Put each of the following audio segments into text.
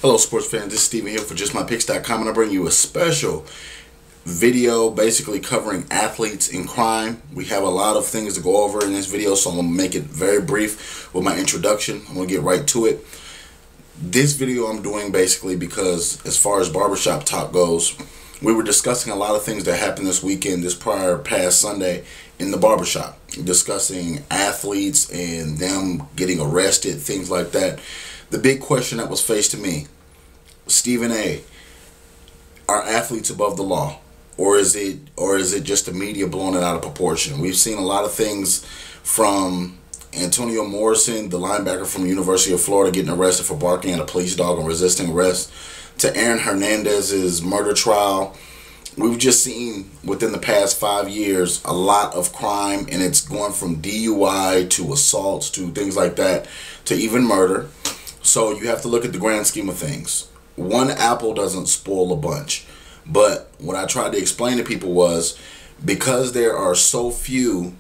Hello sports fans, this is Steven here for JustMyPicks.com, and I bring you a special video basically covering athletes in crime. We have a lot of things to go over in this video, so I'm going to make it very brief with my introduction. I'm going to get right to it. This video I'm doing basically because as far as barbershop talk goes, we were discussing a lot of things that happened this weekend, this past Sunday in the barbershop, discussing athletes and them getting arrested, things like that. The big question that was faced to me, Stephen A., are athletes above the law, or is it just the media blowing it out of proportion? We've seen a lot of things from Antonio Morrison, the linebacker from the University of Florida, getting arrested for barking at a police dog and resisting arrest, to Aaron Hernandez's murder trial. We've just seen within the past 5 years a lot of crime, and it's going from DUI to assaults to things like that to even murder. So you have to look at the grand scheme of things. One apple doesn't spoil a bunch. But what I tried to explain to people was, because there are so few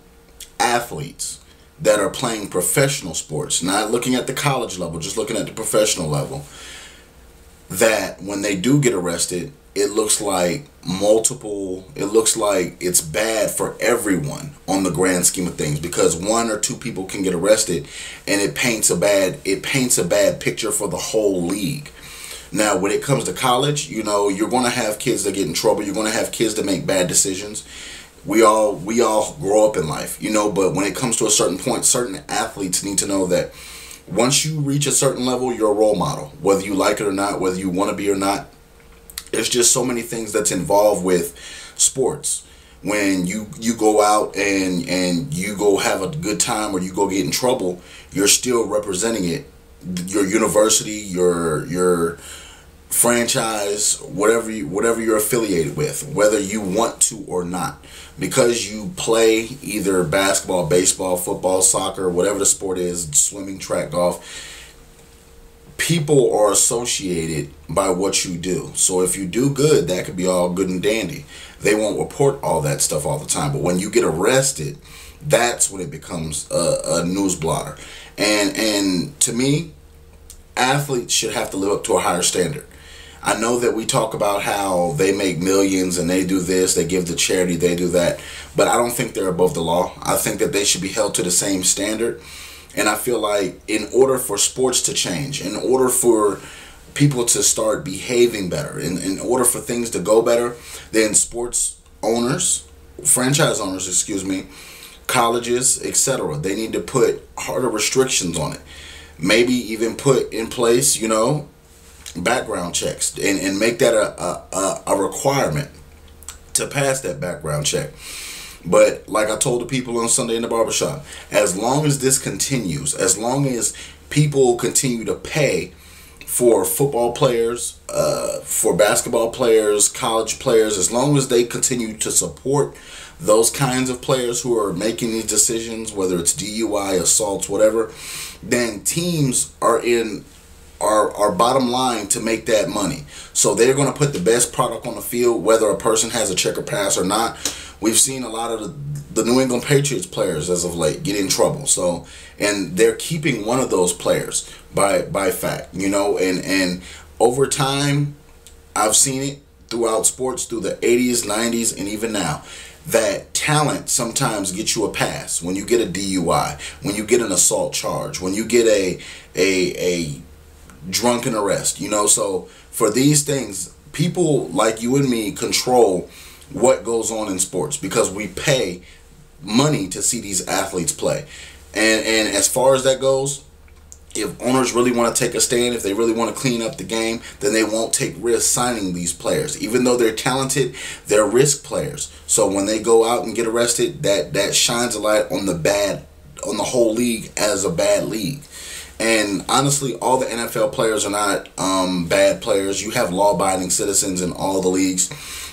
athletes that are playing professional sports, not looking at the college level, just looking at the professional level, that when they do get arrested, it looks like it's bad for everyone on the grand scheme of things, because one or two people can get arrested and it paints a bad picture for the whole league. Now, when it comes to college, you know, you're going to have kids that get in trouble. You're going to have kids that make bad decisions. We all grow up in life, you know, but when it comes to a certain point, certain athletes need to know that once you reach a certain level, you're a role model, whether you like it or not, whether you want to be or not. There's just so many things that's involved with sports. When you go out and you go have a good time or you go get in trouble, you're still representing it. Your university, your franchise, whatever you're affiliated with, whether you want to or not, because you play either basketball, baseball, football, soccer, whatever the sport is, swimming, track, golf. People are associated by what you do. So if you do good, that could be all good and dandy. They won't report all that stuff all the time. But when you get arrested, that's when it becomes a news blotter. And to me, athletes should have to live up to a higher standard. I know that we talk about how they make millions and they do this, they give to charity, they do that. But I don't think they're above the law. I think that they should be held to the same standard. And I feel like in order for sports to change, in order for people to start behaving better, in order for things to go better, then sports owners, franchise owners, excuse me, colleges, etc., they need to put harder restrictions on it. Maybe even put in place, you know, background checks and make that a requirement to pass that background check. But like I told the people on Sunday in the barbershop, as long as this continues, as long as people continue to pay for football players, for basketball players, college players, as long as they continue to support those kinds of players who are making these decisions, whether it's DUI, assaults, whatever, then teams are in our bottom line to make that money. So they're going to put the best product on the field, whether a person has a checker pass or not. We've seen a lot of the New England Patriots players as of late get in trouble. So, and they're keeping one of those players by fact, you know, and over time, I've seen it throughout sports through the 80s, 90s, and even now, that talent sometimes gets you a pass. When you get a DUI, when you get an assault charge, when you get a drunken arrest, you know. So for these things, people like you and me control what goes on in sports because we pay money to see these athletes play. And as far as that goes, if owners really want to take a stand, if they really want to clean up the game, then they won't take risks signing these players. Even though they're talented, they're risk players. So when they go out and get arrested, that shines a light on on the whole league as a bad league. And honestly, all the NFL players are not bad players. You have law-abiding citizens in all the leagues.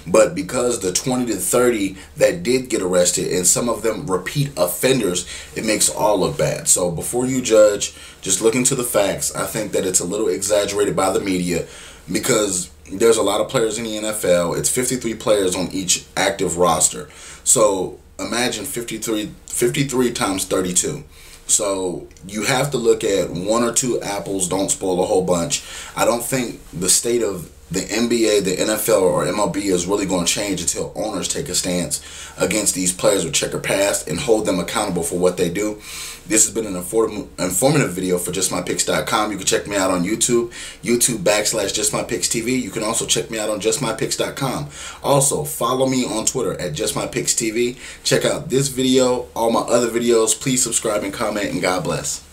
But because the 20 to 30 that did get arrested, and some of them repeat offenders, it makes all look bad. So before you judge, just look into the facts. I think that it's a little exaggerated by the media because there's a lot of players in the NFL. It's 53 players on each active roster. So imagine 53 times 32. So you have to look at one or two apples, don't spoil a whole bunch. I don't think the state of the NBA, the NFL, or MLB is really going to change until owners take a stance against these players with checker past and hold them accountable for what they do. This has been an informative video for JustMyPicks.com. You can check me out on YouTube, YouTube.com/JustMyPicksTV. You can also check me out on JustMyPicks.com. Also, follow me on Twitter at JustMyPicksTV. Check out this video, all my other videos. Please subscribe and comment, and God bless.